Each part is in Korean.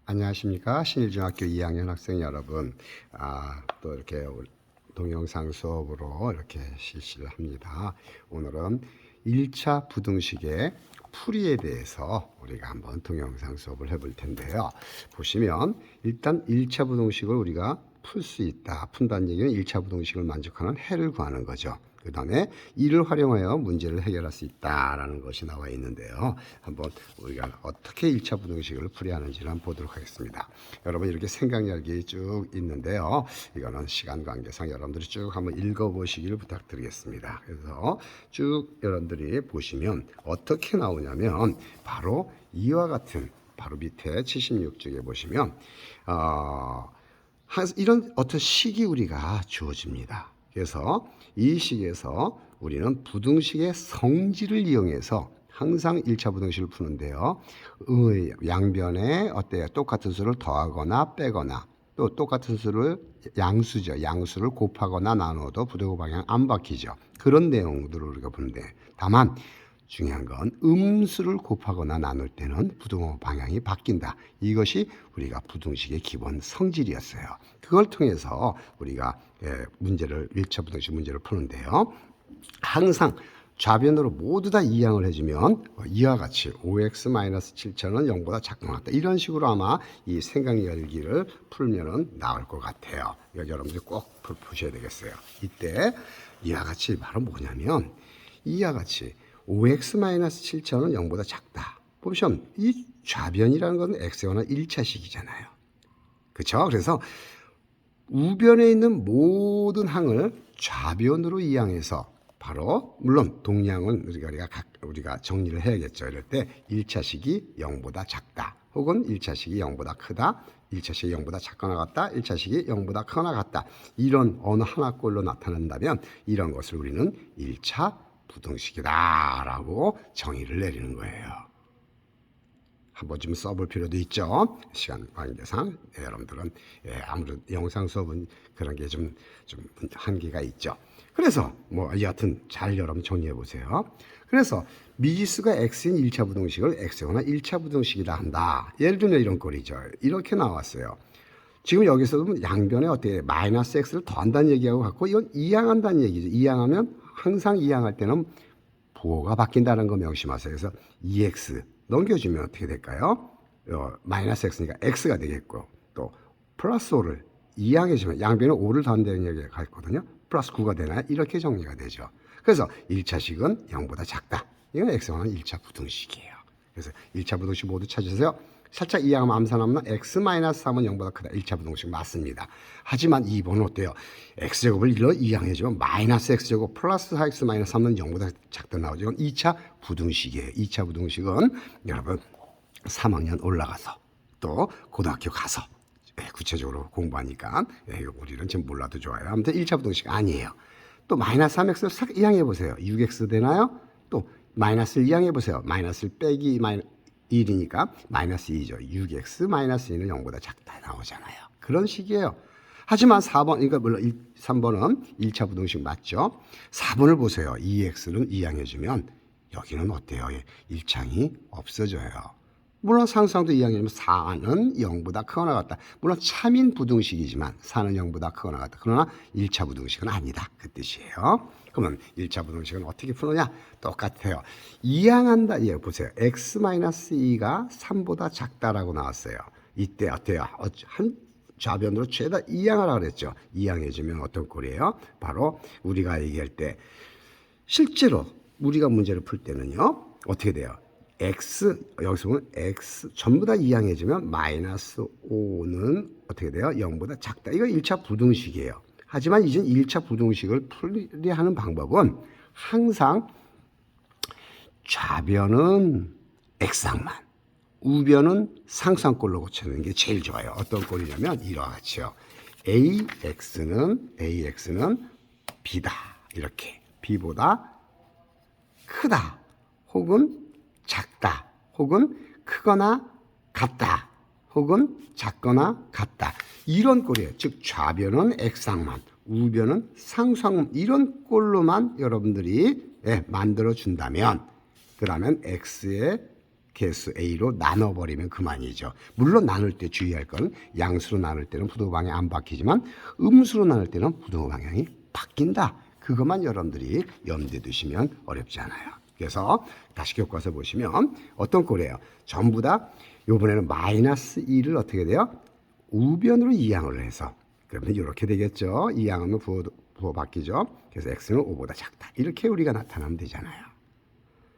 안녕하십니까. 신일중학교 2학년 학생 여러분. 또 이렇게 동영상 수업으로 이렇게 실시를 합니다. 오늘은 1차 부등식의 풀이에 대해서 우리가 한번 동영상 수업을 해볼 텐데요. 보시면 일단 1차 부등식을 우리가 풀 수 있다. 푼다는 얘기는 1차 부등식을 만족하는 해를 구하는 거죠. 그 다음에 이를 활용하여 문제를 해결할 수 있다라는 것이 나와 있는데요. 한번 우리가 어떻게 1차 부등식을 풀이하는지를 한번 보도록 하겠습니다. 여러분 이렇게 생각력이 쭉 있는데요. 이거는 시간 관계상 여러분들이 쭉 한번 읽어보시기를 부탁드리겠습니다. 그래서 쭉 여러분들이 보시면 어떻게 나오냐면 바로 이와 같은 바로 밑에 76쪽에 보시면 이런 어떤 식이 우리가 주어집니다. 그래서 이 식에서 우리는 부등식의 성질을 이용해서 항상 1차 부등식을 푸는데요. 양변에 어때요? 똑같은 수를 더하거나 빼거나 또 똑같은 수를 양수죠. 양수를 곱하거나 나눠도 부등호 방향 안 바뀌죠. 그런 내용들을 우리가 보는데 다만 중요한 건 음수를 곱하거나 나눌 때는 부등호 방향이 바뀐다. 이것이 우리가 부등식의 기본 성질이었어요. 그걸 통해서 우리가 문제를 1차 부등식 문제를 푸는데요. 항상 좌변으로 모두 다 이항을 해주면 이와 같이 5x-7천은 0보다 작거나 같다. 이런 식으로 아마 이 생각 열기를 풀면은 나올 것 같아요. 이거 여러분들이 꼭 푸셔야 되겠어요. 이때 이와 같이 바로 뭐냐면 이와 같이 5x-7천은 0보다 작다. 보시면 이 좌변이라는 건 x에관한 1차식이잖아요. 그렇죠? 그래서 우변에 있는 모든 항을 좌변으로 이항해서 바로 물론 동량은 우리가 정리를 해야겠죠. 이럴 때 1차식이 0보다 작다. 혹은 1차식이 0보다 크다. 1차식이 0보다 작거나 같다. 1차식이 0보다 크거나 같다. 이런 어느 하나꼴로 나타난다면 이런 것을 우리는 1차 부등식이다라고 정의를 내리는 거예요. 한번 좀 써볼 필요도 있죠. 시간 관계상 여러분들은 아무래도 영상 수업은 그런 게 좀 한계가 있죠. 그래서 여하튼 잘 여러분 정리해 보세요. 그래서 미지수가 x인 1차 부등식을 x거나 1차 부등식이라 한다. 예를 들면 이런 꼴이죠. 이렇게 나왔어요. 지금 여기서도 양변에 어떻게 마이너스 x를 더한다는 얘기하고 같고 이건 이항한다는 얘기죠. 이항하면 항상 이항할 때는 부호가 바뀐다는 거 명심하세요. 그래서 2x 넘겨주면 어떻게 될까요? 마이너스 x니까 x가 되겠고 또 플러스 5를 이항해주면 양변에 5를 더한다는 얘기가 있거든요. 플러스 9가 되나요? 이렇게 정리가 되죠. 그래서 1차식은 0보다 작다. 이건 x는 1차 부등식이에요. 그래서 1차 부등식 모두 찾으세요. 살짝 이항하면 암산하면 x-3은 0보다 크다. 1차 부등식 맞습니다. 하지만 2번은 어때요? x제곱을 1로 이항해주면 마이너스 x제곱 플러스 4x-3은 0보다 작다 나오죠. 이건 2차 부등식이에요. 2차 부등식은 여러분 3학년 올라가서 또 고등학교 가서 구체적으로 공부하니까 우리는 지금 몰라도 좋아요. 아무튼 1차 부등식 아니에요. 또 마이너스 3x를 싹 이항해보세요. 6x 되나요? 또 마이너스를 이항해보세요. 마이너스를 빼기 1이니까 마이너스 2죠. 6x 마이너스 2는 0보다 작다 나오잖아요. 그런 식이에요. 하지만 4번, 그러니까 물론 3번은 1차 부등식 맞죠? 4번을 보세요. 2x는 이항해주면 여기는 어때요? 1창이 없어져요. 물론 상수항도 이항해주면 4는 0보다 크거나 같다. 물론 참인 부등식이지만 4는 0보다 크거나 같다. 그러나 1차 부등식은 아니다. 그 뜻이에요. 그러면 1차 부등식은 어떻게 푸느냐? 똑같아요. 이항한다. 예, 보세요. x-2가 3보다 작다라고 나왔어요. 이때 어때요? 한 좌변으로 최다 이항하라 그랬죠. 이항해주면 어떤 꼴이에요? 바로 우리가 얘기할 때 실제로 우리가 문제를 풀 때는요. 어떻게 돼요? x 여기서 보면 x 전부 다 이항해주면 마이너스 5는 어떻게 돼요? 0보다 작다. 이거 1차 부등식이에요. 하지만 이제 1차 부등식을 풀이하는 방법은 항상 좌변은 x항만 우변은 상수항꼴로 고치는 게 제일 좋아요. 어떤 꼴이냐면 이와 같이요. ax는 b다. 이렇게 b보다 크다. 혹은 작다. 혹은 크거나 같다. 혹은 작거나 같다. 이런 꼴이에요. 즉 좌변은 x항만 우변은 상수항만 이런 꼴로만 여러분들이 만들어 준다면 그러면 x의 개수 A로 나눠버리면 그만이죠. 물론 나눌 때 주의할 건 양수로 나눌 때는 부등호 방향이 안 바뀌지만 음수로 나눌 때는 부등호 방향이 바뀐다. 그것만 여러분들이 염두에 두시면 어렵지 않아요. 그래서 다시 교과서 보시면 어떤 꼴이에요? 전부 다 이번에는 마이너스 2를 어떻게 돼요? 우변으로 이항을 해서 그러면 이렇게 되겠죠. 이항하면 부호 바뀌죠. 그래서 x는 5보다 작다. 이렇게 우리가 나타나면 되잖아요.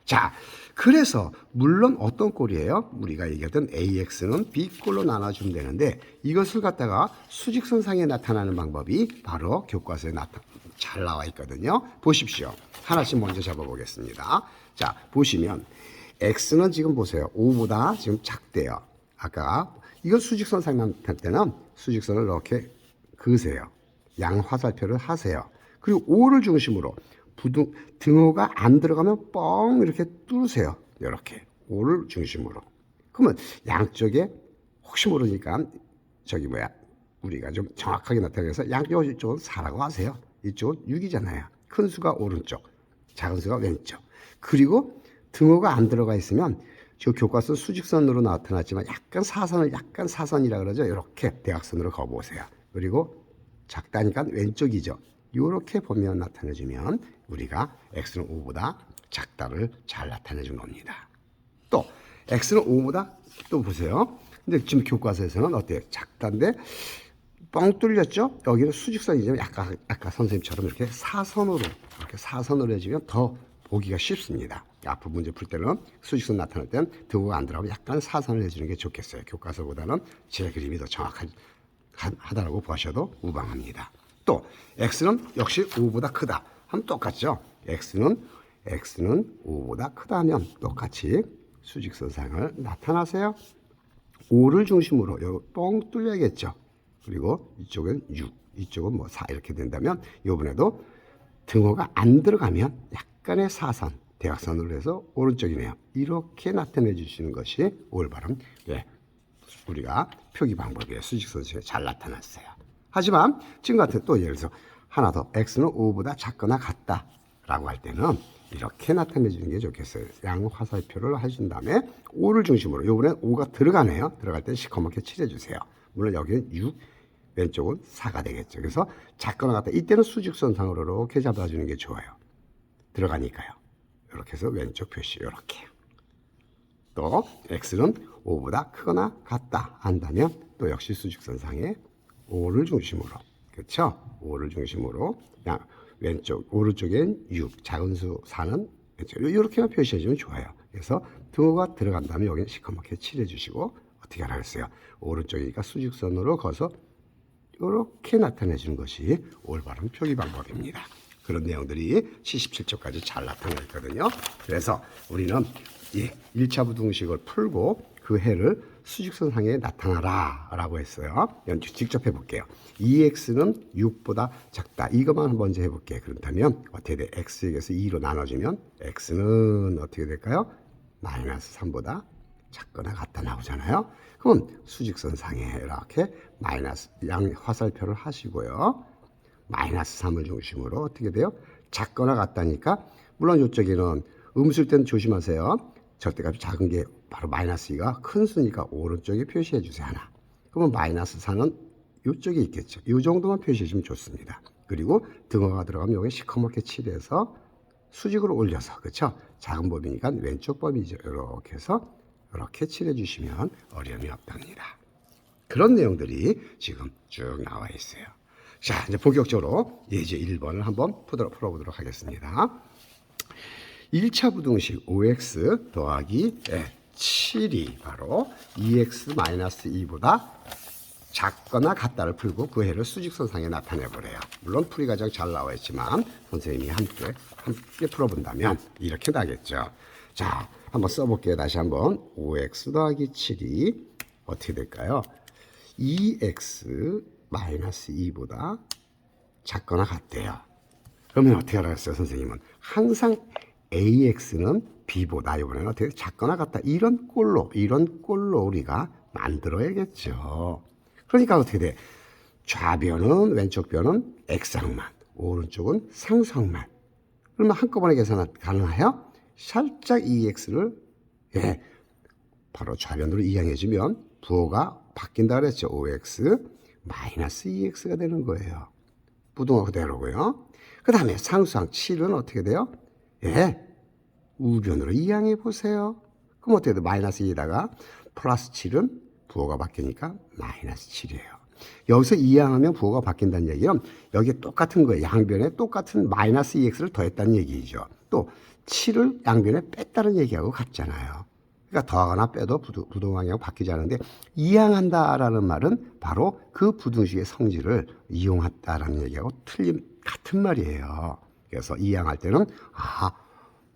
자, 그래서 물론 어떤 꼴이에요? 우리가 얘기했던 AX는 B꼴로 나눠주면 되는데 이것을 갖다가 수직선상에 나타나는 방법이 바로 교과서에 잘 나와 있거든요. 보십시오. 하나씩 먼저 잡아보겠습니다. 자, 보시면 X는 지금 보세요. 5보다 지금 작대요. 아까 이걸 수직선상에 나타날 때는 수직선을 이렇게 그으세요. 양화살표를 하세요. 그리고 5를 중심으로 등호가 안 들어가면 뻥 이렇게 뚫으세요. 이렇게 5를 중심으로. 그러면 양쪽에 혹시 모르니까 우리가 좀 정확하게 나타내서 이쪽은 4라고 하세요. 이쪽은 6이잖아요. 큰 수가 오른쪽, 작은 수가 왼쪽. 그리고 등호가 안 들어가 있으면 저 교과서 수직선으로 나타났지만 약간 사선이라 그러죠. 이렇게 대각선으로 그어보세요. 그리고 작다니까 왼쪽이죠. 이렇게 보면 나타내주면 우리가 x는 5보다 작다를 잘 나타내준 겁니다. 또 x는 5보다 또 보세요. 근데 지금 교과서에서는 어때요? 작다인데 뻥 뚫렸죠? 여기는 수직선이지만 아까 선생님처럼 이렇게 사선으로 해주면 더 보기가 쉽습니다. 앞으로 문제 풀 때는 수직선 나타날 때는 등호가 안 들어가면 약간 사선을 해주는 게 좋겠어요. 교과서보다는 제 그림이 더 정확하다고 보셔도 무방합니다. 또 x는 역시 5보다 크다 하면 똑같죠. x는 5보다 크다 하면 똑같이 수직선상을 나타나세요. 5를 중심으로 여기 뻥 뚫려야겠죠. 그리고 이쪽은 6, 이쪽은 뭐 4 이렇게 된다면 이번에도 등호가 안 들어가면 약간의 사선, 대각선으로 해서 오른쪽이네요. 이렇게 나타내 주시는 것이 올바른 우리가 표기 방법이에요. 수직선상에 잘 나타났어요. 하지만 지금 같은 또 예를 들어서 하나 더 x는 5보다 작거나 같다라고 할 때는 이렇게 나타내 주는 게 좋겠어요. 양 화살표를 해준 다음에 5를 중심으로 이번엔 5가 들어가네요. 들어갈 때 시커멓게 칠해 주세요. 물론 여기는 6, 왼쪽은 4가 되겠죠. 그래서 작거나 같다. 이때는 수직선상으로 이렇게 잡아주는 게 좋아요. 들어가니까요. 이렇게 해서 왼쪽 표시 이렇게. 또 x는 5보다 크거나 같다 한다면 또 역시 수직선상에 5를 중심으로, 그렇죠? 5를 중심으로 왼쪽 오른쪽엔 6, 작은 수 4는 왼쪽 이렇게만 표시해 주면 좋아요. 그래서 등호가 들어간 다음에 여기는 시커멓게 칠해 주시고 어떻게 하라 그랬어요? 오른쪽이니까 수직선으로 거서 이렇게 나타내 주는 것이 올바른 표기 방법입니다. 그런 내용들이 77쪽까지 잘 나타나 있거든요. 그래서 우리는 1차 부등식을 풀고 그 해를 수직선상에 나타나라 라고 했어요. 직접 해볼게요. 2x는 6보다 작다. 이것만 먼저 해볼게요. 그렇다면 어떻게 돼? x에게서 2로 나눠주면 x는 어떻게 될까요? 마이너스 3보다 작거나 같다 나오잖아요. 그럼 수직선상에 이렇게 마이너스 양 화살표를 하시고요. 마이너스 3을 중심으로 어떻게 돼요? 작거나 같다니까 물론 이쪽에는 음수일 때는 조심하세요. 절대값이 작은 게 바로 마이너스 2가 큰 수니까 오른쪽에 표시해 주세요. 하나. 그러면 마이너스 4는 이쪽에 있겠죠. 이 정도만 표시해 주면 좋습니다. 그리고 등호가 들어가면 여기 시커멓게 칠해서 수직으로 올려서 그렇죠? 작은 범위니까 왼쪽 범위죠. 이렇게 해서 이렇게 칠해 주시면 어려움이 없답니다. 그런 내용들이 지금 쭉 나와 있어요. 자, 이제 본격적으로 예제 1번을 한번 풀어보도록 하겠습니다. 1차 부등식 5x 더하기 7이 바로 2x-2보다 작거나 같다를 풀고 그 해를 수직선상에 나타내보래요. 물론 풀이 가장 잘 나와 있지만 선생님이 함께 풀어본다면 이렇게 나겠죠. 자, 한번 써볼게요. 다시 한번 5x 더하기 7이 어떻게 될까요? 2x-2보다 작거나 같대요. 그러면 어떻게 알았어요, 선생님은? 항상 AX는 B보다 이번에는 어떻게 작거나 같다. 이런 꼴로 우리가 만들어야겠죠. 그러니까 어떻게 돼? 좌변은 왼쪽 변은 X항만, 오른쪽은 상수항만. 그러면 한꺼번에 계산 가능해요? 살짝 2X를 바로 좌변으로 이항해주면 부호가 바뀐다 그랬죠. OX 마이너스 2X가 되는 거예요. 부등호 그대로고요. 그 다음에 상수항 7은 어떻게 돼요? 예, 우변으로 이항해 보세요. 그럼 어떻게 돼요? 마이너스 2에다가 플러스 7은 부호가 바뀌니까 마이너스 7이에요. 여기서 이항하면 부호가 바뀐다는 얘기는 여기 똑같은 거예요. 양변에 똑같은 마이너스 2x를 더했다는 얘기죠. 또 7을 양변에 뺐다는 얘기하고 같잖아요. 그러니까 더하거나 빼도 부등항하고 바뀌지 않는데 이항한다라는 말은 바로 그 부등식의 성질을 이용한다라는 얘기하고 같은 말이에요. 그래서 이항할 때는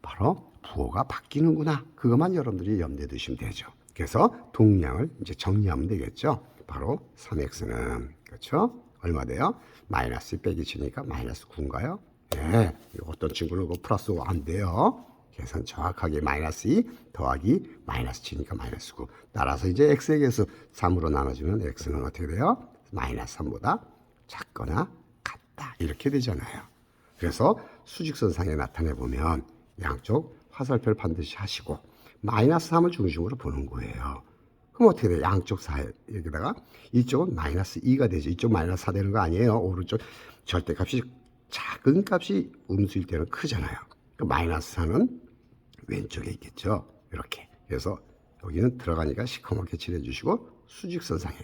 바로 부호가 바뀌는구나. 그것만 여러분들이 염두에 두시면 되죠. 그래서 동량을 이제 정리하면 되겠죠. 바로 3x는 그렇죠? 얼마 돼요? 마이너스 빼기 7이니까 마이너스 9인가요? 네, 어떤 친구는 그 플러스 5 안 돼요. 계산 정확하게 마이너스 2 더하기 마이너스 7이니까 마이너스 9. 따라서 이제 x의 개수 3으로 나눠주면 x는 어떻게 돼요? 마이너스 3보다 작거나 같다. 이렇게 되잖아요. 그래서 수직선상에 나타내 보면 양쪽 화살표를 반드시 하시고 마이너스 3을 중심으로 보는 거예요. 그럼 어떻게 돼요? 양쪽 사이 여기다가 이쪽은 마이너스 2가 되죠. 이쪽 마이너스 4 되는 거 아니에요. 오른쪽 절대값이 작은 값이 음수일 때는 크잖아요. 그 마이너스 4는 왼쪽에 있겠죠. 이렇게. 그래서 여기는 들어가니까 시커멓게 칠해주시고 수직선상에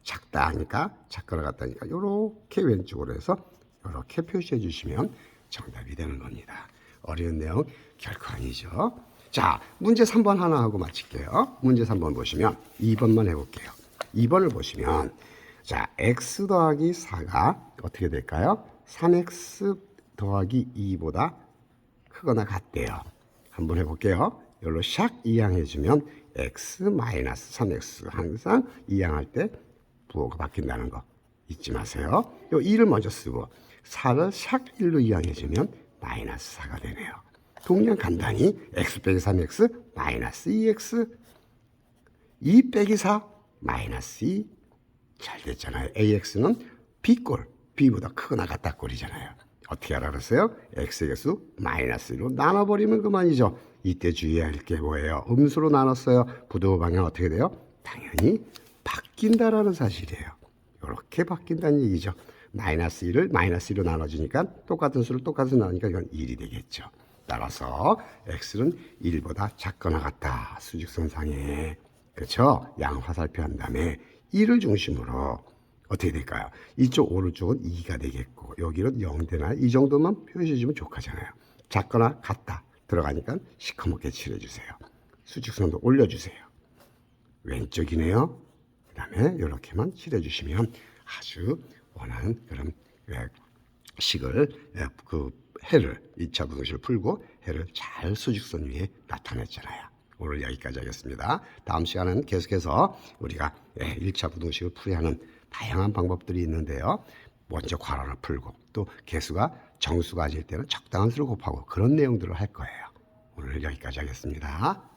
작다 하니까 작거나 같다니까 이렇게 왼쪽으로 해서 이렇게 표시해 주시면 정답이 되는 겁니다. 어려운 내용 결코 아니죠. 자, 문제 3번 하나 하고 마칠게요. 문제 3번 보시면 2번만 해볼게요. 2번을 보시면 자, x 더하기 4가 어떻게 될까요? 3x 더하기 2보다 크거나 같대요. 한번 해볼게요. 여기로 샥 이항해주면 x 마이너스 3x 항상 이항할 때 부호가 바뀐다는 거 잊지 마세요. 요 2를 먼저 쓰고 4를 샥 1로 이항해주면 마이너스 4가 되네요. 동량 간단히 x 빼기 3x 마이너스 2x 2 빼기 4 마이너스 2 잘 됐잖아요. ax는 b꼴 b보다 크거나 같다 꼴이잖아요. 어떻게 알았어요? x의 개수 마이너스 1로 나눠버리면 그만이죠. 이때 주의해야 할 게 뭐예요? 음수로 나눴어요. 부등호 방향 어떻게 돼요? 당연히 바뀐다라는 사실이에요. 이렇게 바뀐다는 얘기죠. 마이너스 1을 마이너스 1로 나눠주니까 똑같은 수를 똑같은 수로 나누니까 이건 1이 되겠죠. 따라서 x는 1보다 작거나 같다. 수직선상에. 그렇죠? 양 화살표 한 다음에 1을 중심으로 어떻게 될까요? 이쪽 오른쪽은 2가 되겠고 여기는 0되나 이 정도만 표시해 주면 족하잖아요. 작거나 같다. 들어가니까 시커멓게 칠해주세요. 수직선도 올려주세요. 왼쪽이네요. 그 다음에 이렇게만 칠해주시면 아주 원하는 그런 식을 그 해를 2차 부등식을 풀고 해를 잘 수직선 위에 나타냈잖아요. 오늘 여기까지 하겠습니다. 다음 시간은 계속해서 우리가 1차 부등식을 풀이하는 다양한 방법들이 있는데요. 먼저 괄호를 풀고 또 개수가 정수가 아닐 때는 적당한 수를 곱하고 그런 내용들을 할 거예요. 오늘 여기까지 하겠습니다.